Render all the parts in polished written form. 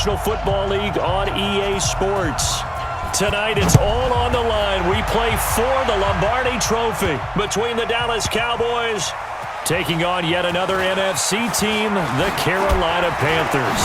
National Football League on EA Sports. Tonight, it's all on the line. We play for the Lombardi Trophy between the Dallas Cowboys taking on yet another NFC team, the Carolina Panthers.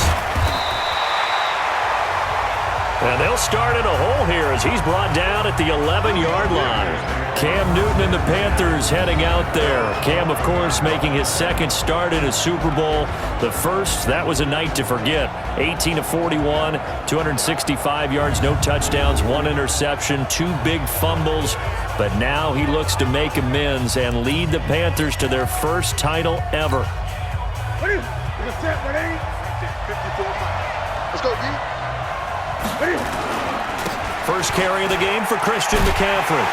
And they'll start in a hole here as he's brought down at the 11-yard line. Cam Newton and the Panthers heading out there. Cam, of course, making his second start in a Super Bowl. The first, that was a night to forget. 18 of 41, 265 yards, no touchdowns, 1 interception, 2 big fumbles. But now he looks to make amends and lead the Panthers to their first title ever. Let's go, D. First carry of the game for Christian McCaffrey.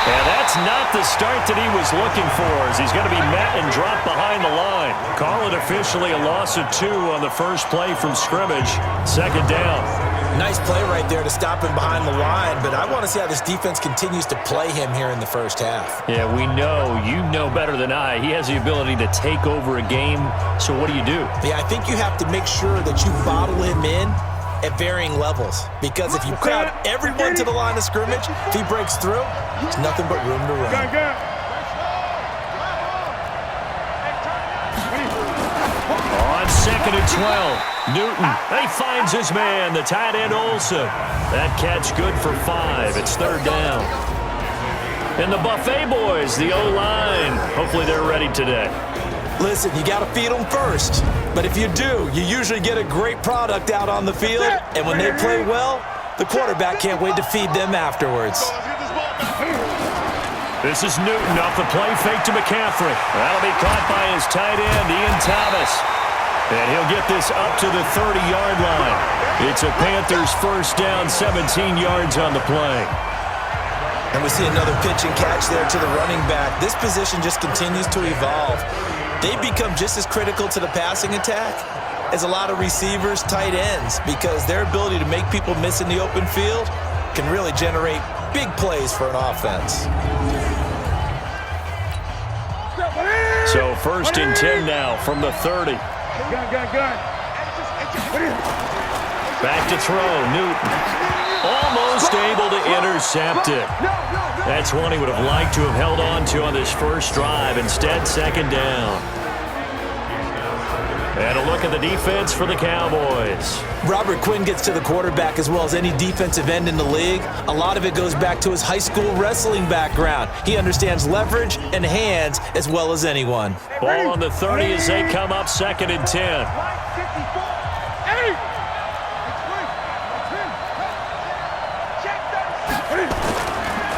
And that's not the start that he was looking for, as he's going to be met and dropped behind the line. Call it officially a loss of 2 on the first play from scrimmage. Second down. Nice play right there to stop him behind the line, but I want to see how this defense continues to play him here in the first half. Yeah, we know, you know better than I, he has the ability to take over a game. So what do you do? Yeah, I think you have to make sure that you bottle him in at varying levels, because if you crowd everyone to the line of scrimmage, if he breaks through, there's nothing but room to run. On 2nd and 12, Newton, he finds his man, the tight end Olsen. That catch good for 5. It's third down. And the Buffet boys, the O-line, hopefully they're ready today. Listen, you got to feed them first. But if you do, you usually get a great product out on the field. And when they play well, the quarterback can't wait to feed them afterwards. This is Newton off the play fake to McCaffrey. That'll be caught by his tight end, Ian Thomas. And he'll get this up to the 30-yard line. It's a Panthers first down, 17 yards on the play. And we see another pitch and catch there to the running back. This position just continues to evolve. They become just as critical to the passing attack as a lot of receivers, tight ends, because their ability to make people miss in the open field can really generate big plays for an offense. So first and 10 now from the 30. Back to throw, Newton. Almost able to intercept it. That's one he would have liked to have held on to on this first drive. Instead, second down. And a look at the defense for the Cowboys. Robert Quinn gets to the quarterback as well as any defensive end in the league. A lot of it goes back to his high school wrestling background. He understands leverage and hands as well as anyone. Ball on the 30 as they come up 2nd and 10.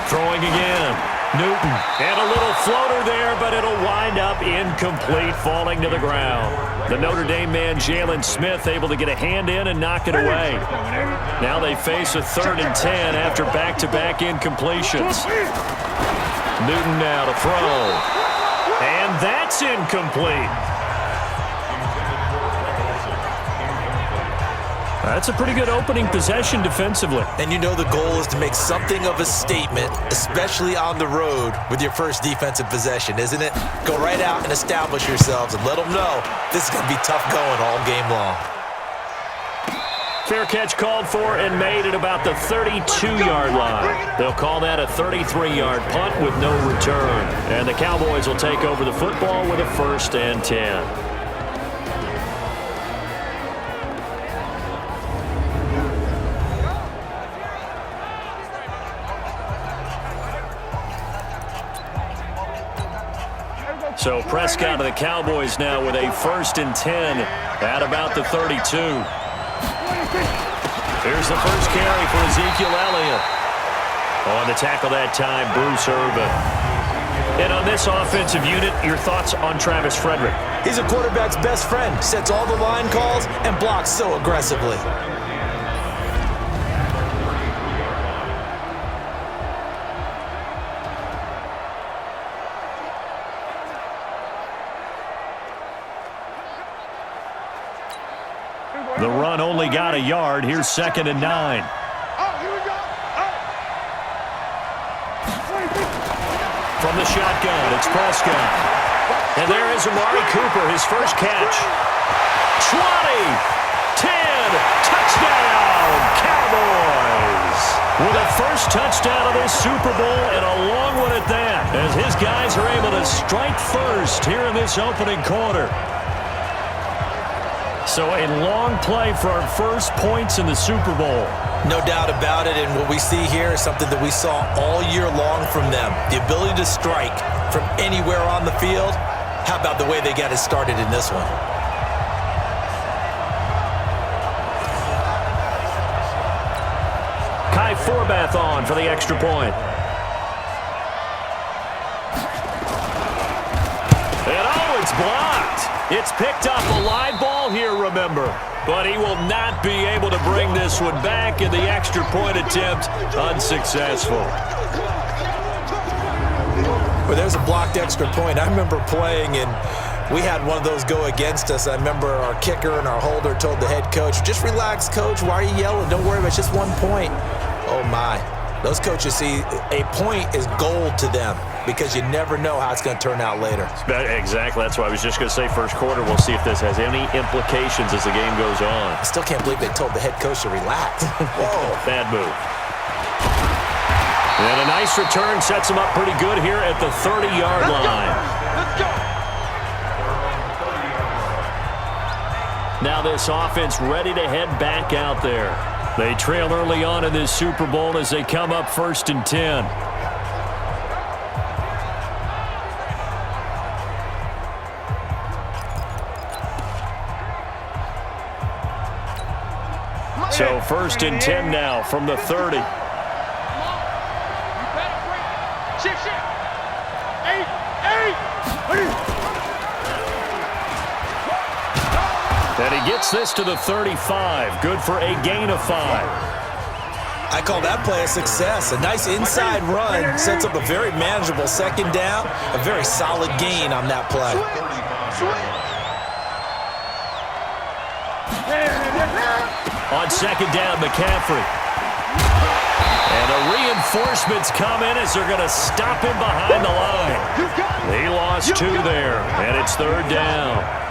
Throwing again. Newton. And a little floater there, but it'll wind up incomplete, falling to the ground. The Notre Dame man, Jalen Smith, able to get a hand in and knock it away. Now they face a 3rd and 10 after back-to-back incompletions. Newton now to throw. And that's incomplete. That's a pretty good opening possession defensively. And you know the goal is to make something of a statement, especially on the road with your first defensive possession, isn't it? Go right out and establish yourselves and let them know this is going to be tough going all game long. Fair catch called for and made at about the 32-yard line. They'll call that a 33-yard punt with no return. And the Cowboys will take over the football with a 1st and 10. So Prescott of the Cowboys now with a 1st and 10 at about the 32. Here's the first carry for Ezekiel Elliott. On the tackle that time, Bruce Irvin. And on this offensive unit, your thoughts on Travis Frederick? He's a quarterback's best friend. Sets all the line calls and blocks so aggressively. The run only got a yard. Here's 2nd and 9. From the shotgun, it's Prescott. And there is Amari Cooper, his first catch. 20, 10, with a first touchdown of this Super Bowl, and a long one at that, as his guys are able to strike first here in this opening quarter. So a long play for our first points in the Super Bowl. No doubt about it, and what we see here is something that we saw all year long from them. The ability to strike from anywhere on the field. How about the way they got it started in this one? Kai Forbath on for the extra point. And oh, it's blocked. It's picked up a live ball here, remember. But he will not be able to bring this one back, and the extra point attempt unsuccessful. Well, there's a blocked extra point. I remember playing, and we had one of those go against us. I remember our kicker and our holder told the head coach, just relax, coach. Why are you yelling? Don't worry about it. It's just 1 point. Oh, my. Those coaches see a point is gold to them because you never know how it's going to turn out later. Exactly. That's why I was just going to say first quarter. We'll see if this has any implications as the game goes on. I still can't believe they told the head coach to relax. Whoa. Bad move. And a nice return sets him up pretty good here at the 30-yard line. Let's go. Now this offense ready to head back out there. They trail early on in this Super Bowl as they come up 1st and 10. So 1st and 10 now from the 30. And he gets this to the 35. Good for a gain of 5. I call that play a success. A nice inside run sets up a very manageable 2nd down. A very solid gain on that play. On 2nd down, McCaffrey. And the reinforcements come in as they're going to stop him behind the line. He lost 2 there, and it's 3rd down.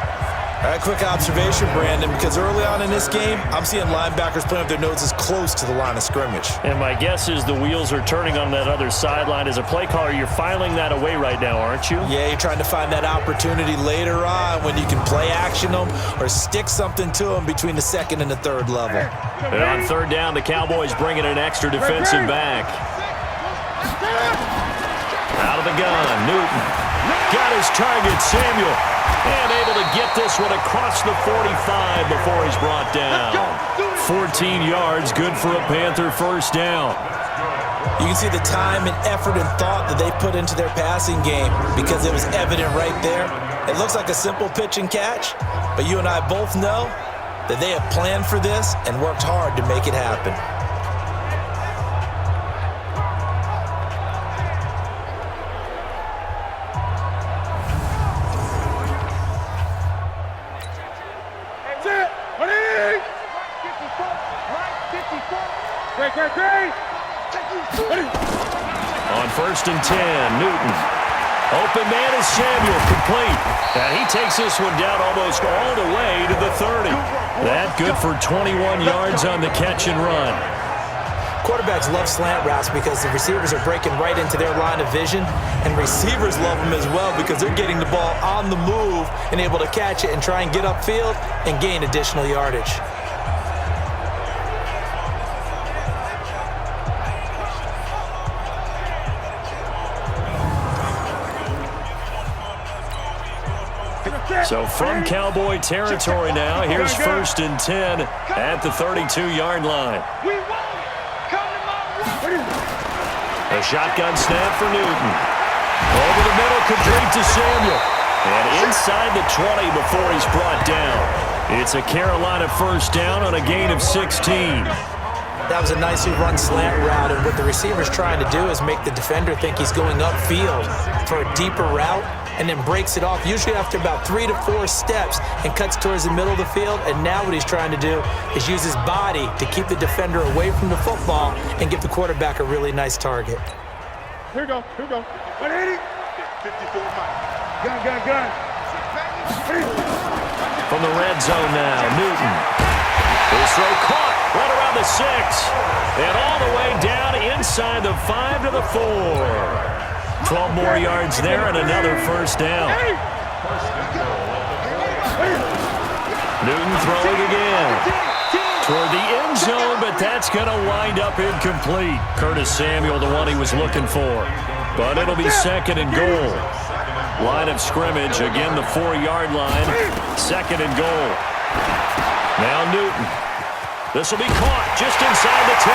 All right, quick observation, Brandon, because early on in this game, I'm seeing linebackers putting up their noses close to the line of scrimmage. And my guess is the wheels are turning on that other sideline. As a play caller, you're filing that away right now, aren't you? Yeah, you're trying to find that opportunity later on when you can play action them or stick something to them between the 2nd and the 3rd level. And on 3rd down, the Cowboys bring in an extra defensive back. Out of the gun, Newton. Got his target, Samuel. And able to get this one across the 45 before he's brought down. 14 yards, good for a Panther 1st down. You can see the time and effort and thought that they put into their passing game because it was evident right there. It looks like a simple pitch and catch, but you and I both know that they have planned for this and worked hard to make it happen. On 1st and 10, Newton. Open man is Samuel, complete. And he takes this one down almost all the way to the 30. That good for 21 yards on the catch and run. Quarterbacks love slant routes because the receivers are breaking right into their line of vision, and receivers love them as well because they're getting the ball on the move and able to catch it and try and get upfield and gain additional yardage. So from Cowboy territory now, here's 1st and 10 at the 32-yard line. A shotgun snap for Newton. Over the middle, complete to Samuel. And inside the 20 before he's brought down. It's a Carolina 1st down on a gain of 16. That was a nicely run slant route, and what the receiver's trying to do is make the defender think he's going upfield for a deeper route and then breaks it off, usually after about 3 to 4 steps, and cuts towards the middle of the field. And now what he's trying to do is use his body to keep the defender away from the football and give the quarterback a really nice target. Here we go. 180. 54 Gun. From the red zone now, Newton. His throw caught. Right around the 6. And all the way down inside the 5 to the 4. 12 more yards there and another first down. Newton throwing again. Toward the end zone, but that's going to wind up incomplete. Curtis Samuel, the one he was looking for. But it'll be second and goal. Line of scrimmage, again the 4-yard line. Second and goal. Now Newton. This will be caught just inside the 10.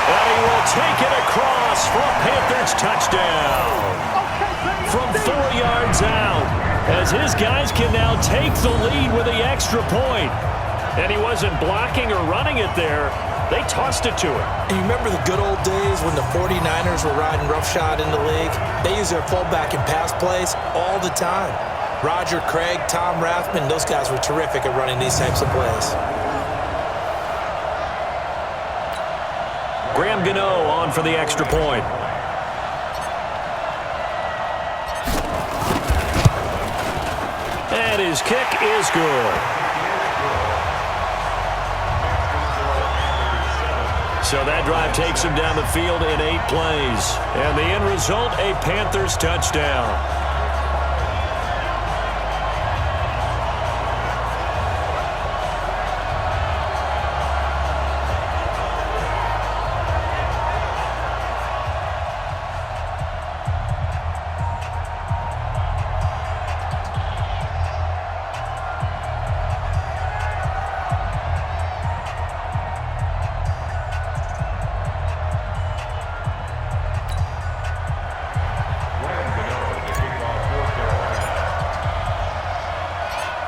And he will take it across for a Panthers touchdown. From 4 yards out, as his guys can now take the lead with the extra point. And he wasn't blocking or running it there. They tossed it to him. And you remember the good old days when the 49ers were riding roughshod in the league? They used their fullback in pass plays all the time. Roger Craig, Tom Rathman, those guys were terrific at running these types of plays. Graham Gano on for the extra point. And his kick is good. So that drive takes him down the field in 8 plays. And the end result, a Panthers touchdown.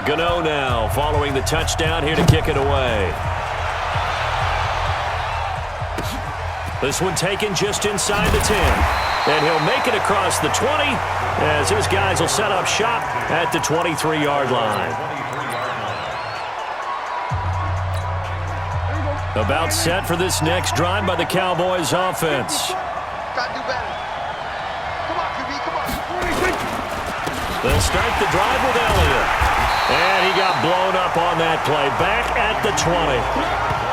Gano now following the touchdown here to kick it away. This one taken just inside the 10. And he'll make it across the 20 as his guys will set up shop at the 23-yard line. About set for this next drive by the Cowboys offense. Gotta do better. Come on, QB, come on. They'll start the drive with Elliott. And he got blown up on that play. Back at the 20.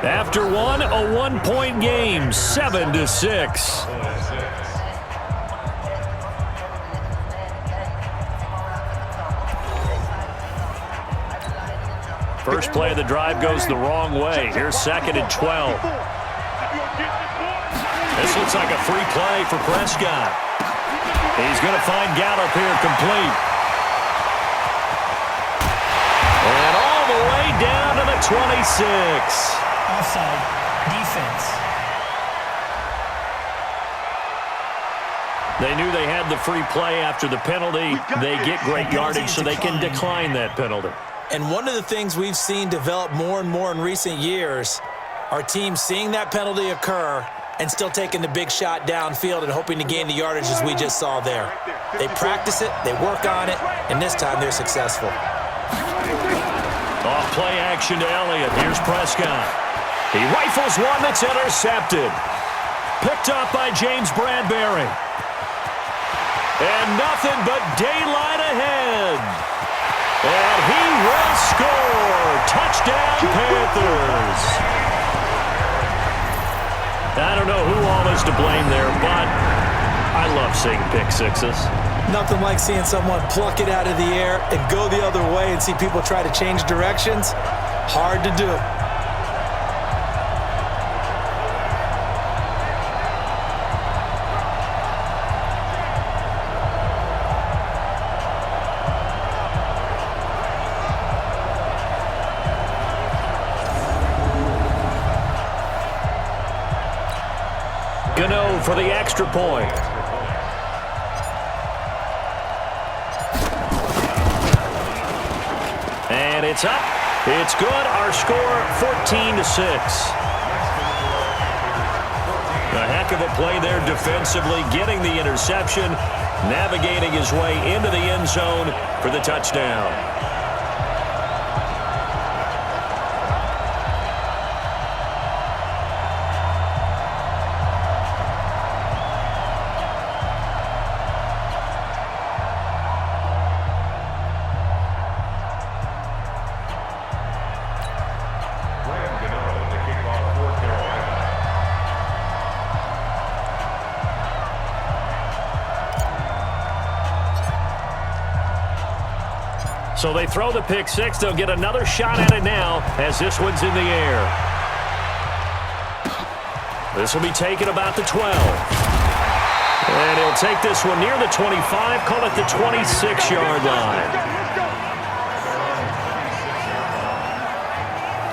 After one, a one-point game, 7-6. First play of the drive goes the wrong way. Here's second and 12. This looks like a free play for Prescott. He's going to find Gallup here complete. And all the way down to the 26. Offside. Defense. They knew they had the free play after the penalty. They get great yardage so they can decline that penalty. And one of the things we've seen develop more and more in recent years are teams seeing that penalty occur and still taking the big shot downfield and hoping to gain the yardage as we just saw there. They practice it, they work on it, and this time they're successful. Off play action to Elliott. Here's Prescott. He rifles one that's intercepted. Picked up by James Bradbury. And nothing but daylight ahead. And he will score. Touchdown, Panthers. I don't know who all is to blame there, but I love seeing pick sixes. Nothing like seeing someone pluck it out of the air and go the other way and see people try to change directions. Hard to do. Gano for the extra point. And it's up. It's good. Our score, 14-6. A heck of a play there defensively, getting the interception. navigating his way into the end zone for the touchdown. So they throw the pick six. They'll get another shot at it now as this one's in the air. This will be taken about the 12. And he'll take this one near the 25, call it the 26-yard line.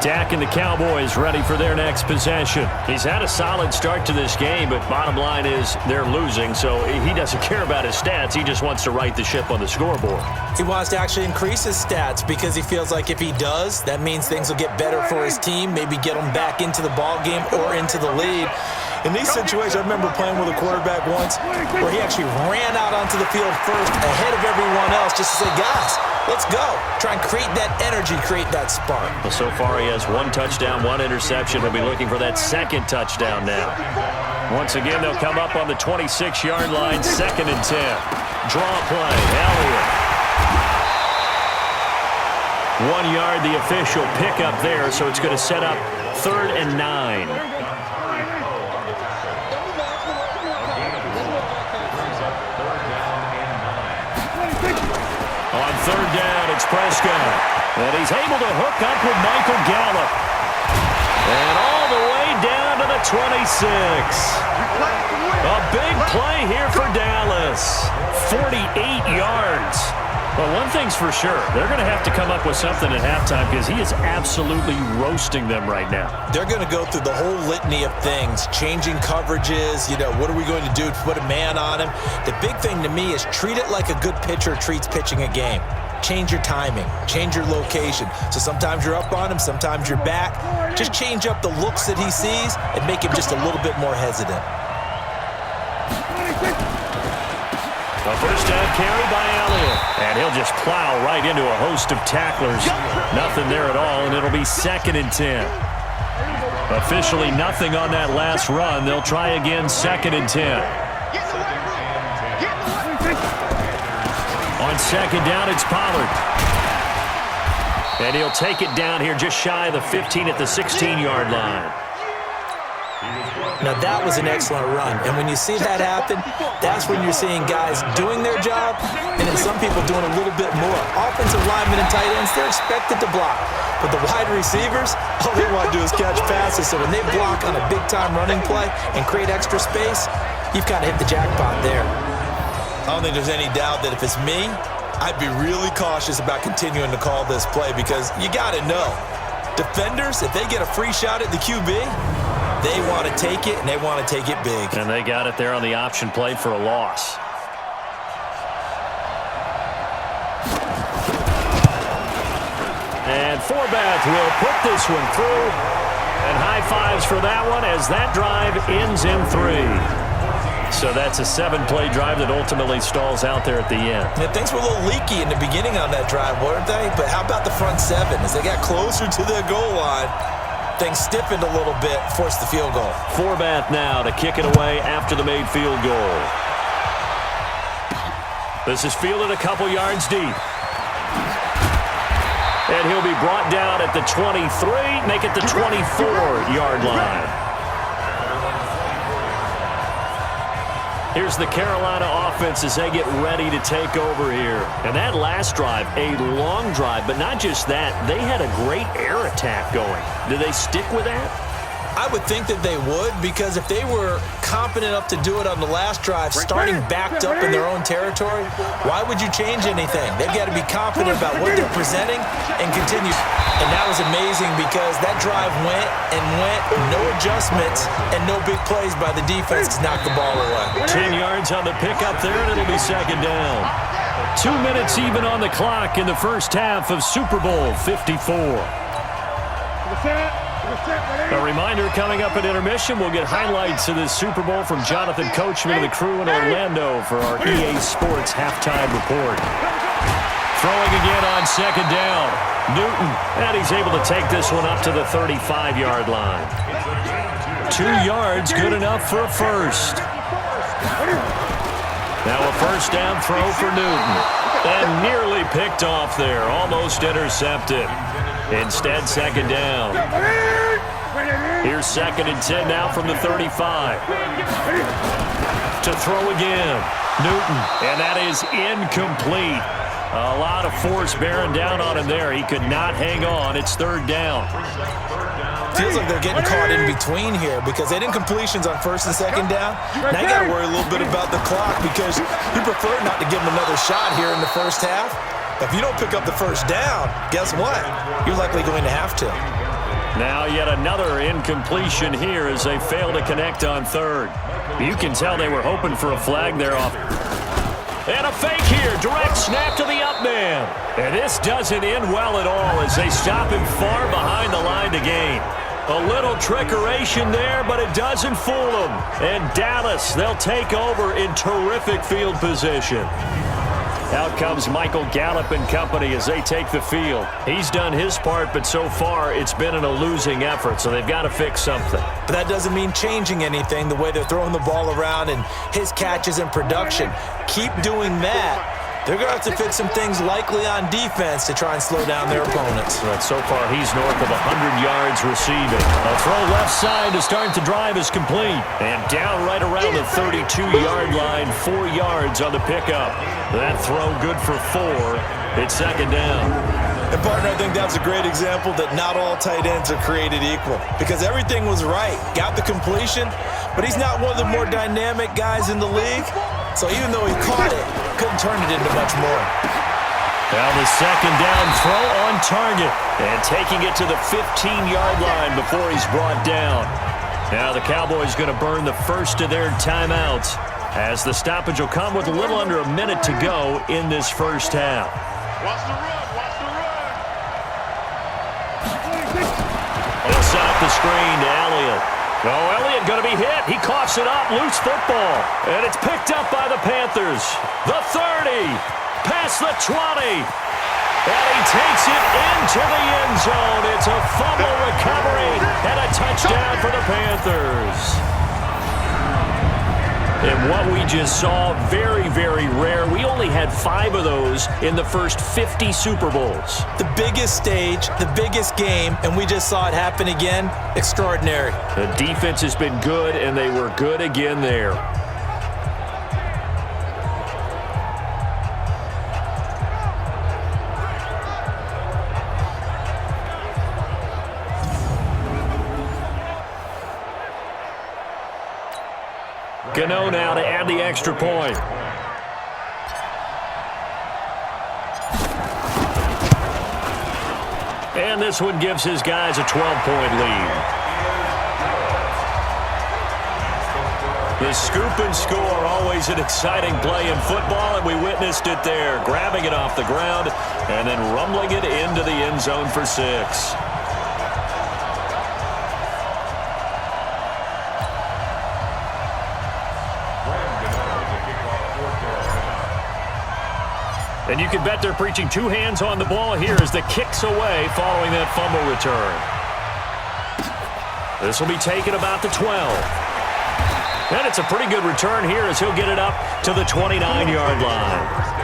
Dak and the Cowboys ready for their next possession. He's had a solid start to this game, but bottom line is they're losing, so he doesn't care about his stats. He just wants to right the ship on the scoreboard. He wants to actually increase his stats because he feels like if he does, that means things will get better for his team, maybe get him back into the ball game or into the lead. In these situations, I remember playing with a quarterback once where he actually ran out onto the field first ahead of everyone else just to say, guys, let's go. Try and create that energy, create that spark. Well, so far he has 1 touchdown, 1 interception. He'll be looking for that second touchdown now. Once again, they'll come up on the 26-yard line, 2nd and 10. Draw play, Elliott. 1 yard, the official pickup there, so it's going to set up 3rd and 9. On 3rd down, it's Prescott. And he's able to hook up with Michael Gallup. And all the way down to the 26. A big play here for Dallas. 48 yards. Well, one thing's for sure. They're going to have to come up with something at halftime because he is absolutely roasting them right now. They're going to go through the whole litany of things, changing coverages, what are we going to do to put a man on him? The big thing to me is treat it like a good pitcher treats pitching a game. Change your timing, change your location. So sometimes you're up on him, sometimes you're back. Just change up the looks that he sees and make him just a little bit more hesitant. A first down carry by Elliott. And he'll just plow right into a host of tacklers. Nothing there at all, and it'll be 2nd and 10. Officially nothing on that last run. They'll try again, 2nd and 10. On 2nd down, it's Pollard. And he'll take it down here just shy of the 15 at the 16-yard line. Now, that was an excellent run. And when you see that happen, that's when you're seeing guys doing their job and then some people doing a little bit more. Offensive linemen and tight ends, they're expected to block. But the wide receivers, all they want to do is catch passes. So when they block on a big-time running play and create extra space, you've kind of hit the jackpot there. I don't think there's any doubt that if it's me, I'd be really cautious about continuing to call this play because you got to know. Defenders, if they get a free shot at the QB, they want to take it, and they want to take it big. And they got it there on the option play for a loss. And Forbath will put this one through. And high fives for that one as that drive ends in 3. So that's a 7-play drive that ultimately stalls out there at the end. And things were a little leaky in the beginning on that drive, weren't they? But how about the front 7? As they got closer to their goal line, things stiffened a little bit, forced the field goal. Forbath now to kick it away after the made field goal. This is fielded a couple yards deep. And he'll be brought down at the 23, make it the 24-yard line. Here's the Carolina offense as they get ready to take over here. And that last drive, a long drive, but not just that. They had a great air attack going. Do they stick with that? I would think that they would, because if they were competent enough to do it on the last drive, starting backed up in their own territory, why would you change anything? They've got to be confident about what they're presenting and continue. And that was amazing because that drive went and went, no adjustments, and no big plays by the defense to knock the ball away. 10 yards on the pickup there, and it'll be 2nd down. 2 minutes even on the clock in the first half of Super Bowl 54. A reminder, coming up at intermission, we'll get highlights of this Super Bowl from Jonathan Coachman and the crew in Orlando for our EA Sports halftime report. Throwing again on second down. Newton, and he's able to take this one up to the 35-yard line. 2 yards, good enough for a first. Now a first down throw for Newton. And nearly picked off there, almost intercepted. Instead, second down. Here's 2nd and 10 now from the 35. To throw again. Newton, and that is incomplete. A lot of force bearing down on him there. He could not hang on. It's 3rd down. Feels like they're getting caught in between here because they didn't completions on 1st and 2nd down. Now you got to worry a little bit about the clock because you prefer not to give them another shot here in the first half. If you don't pick up the first down, guess what? You're likely going to have to. Now yet another incompletion here as they fail to connect on 3rd. You can tell they were hoping for a flag there off. And a fake here. Direct snap to the up man. And this doesn't end well at all as they stop him far behind the line to gain. A little trickeration there, but it doesn't fool them. And Dallas, they'll take over in terrific field position. Out comes Michael Gallup and company as they take the field. He's done his part, but so far it's been in a losing effort, so they've got to fix something. But that doesn't mean changing anything, the way they're throwing the ball around and his catches and production. Keep doing that. They're going to have to fix some things likely on defense to try and slow down their opponents. But so far he's north of 100 yards receiving. A throw left side to start the drive is complete. And down right around the 32-yard line, 4 yards on the pickup. That throw good for 4. It's 2nd down. And, partner, I think that's a great example that not all tight ends are created equal because everything was right. Got the completion, but he's not one of the more dynamic guys in the league. So even though he caught it, couldn't turn it into much more. Now the 2nd down throw on target. And taking it to the 15-yard line before he's brought down. Now the Cowboys going to burn the first of their timeouts as the stoppage will come with a little under a minute to go in this first half. Watch the run, watch the run. It's off the screen to Elliott. Oh, Elliott going to be hit. He coughs it up. Loose football. And it's picked up by the Panthers. The 30. Past the 20. And he takes it into the end zone. It's a fumble recovery and a touchdown for the Panthers. And what we just saw, very, very rare. We only had 5 of those in the first 50 Super Bowls. The biggest stage, the biggest game, and we just saw it happen again. Extraordinary. The defense has been good, and they were good again there. Gano now to add the extra point. And this one gives his guys a 12-point lead. The scoop and score, always an exciting play in football, and we witnessed it there, grabbing it off the ground and then rumbling it into the end zone for 6. And you can bet they're preaching 2 hands on the ball here as the kick's away following that fumble return. This will be taken about the 12. And it's a pretty good return here as he'll get it up to the 29-yard line.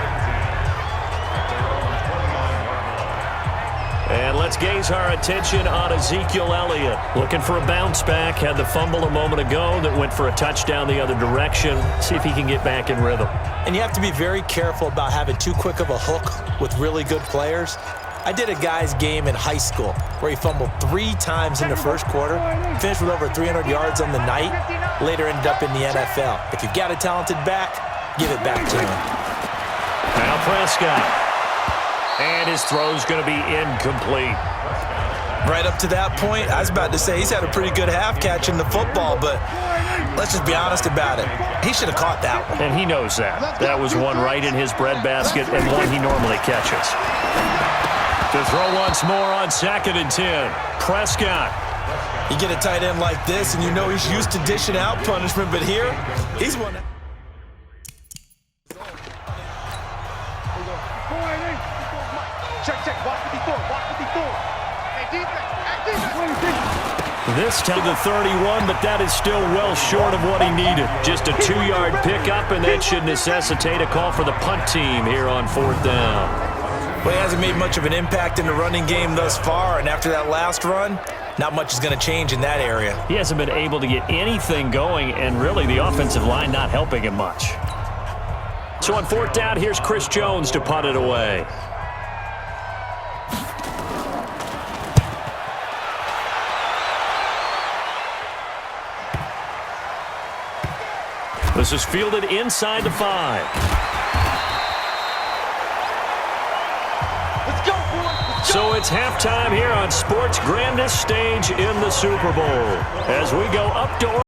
And let's gaze our attention on Ezekiel Elliott. Looking for a bounce back. Had the fumble a moment ago that went for a touchdown the other direction. See if he can get back in rhythm. And you have to be very careful about having too quick of a hook with really good players. I did a guy's game in high school where he fumbled 3 times in the first quarter, finished with over 300 yards on the night, later ended up in the NFL. If you've got a talented back, give it back to him. Now Prescott. And his throw's going to be incomplete. Right up to that point, I was about to say he's had a pretty good half catching the football, but let's just be honest about it. He should have caught that one. And he knows that. That was one right in his breadbasket and one he normally catches. To throw once more on 2nd and 10. Prescott. You get a tight end like this, and you know he's used to dishing out punishment, but here, he's one. Check. Watch what he's doing. Hey, defense. This time to 31, but that is still well short of what he needed. Just a 2-yard pickup, and that should necessitate a call for the punt team here on 4th down. Well, he hasn't made much of an impact in the running game thus far, and after that last run, not much is going to change in that area. He hasn't been able to get anything going, and really the offensive line not helping him much. So on 4th down, here's Chris Jones to punt it away. This is fielded inside the 5. Let's go, boys. So it's halftime here on sports' grandest stage in the Super Bowl as we go up to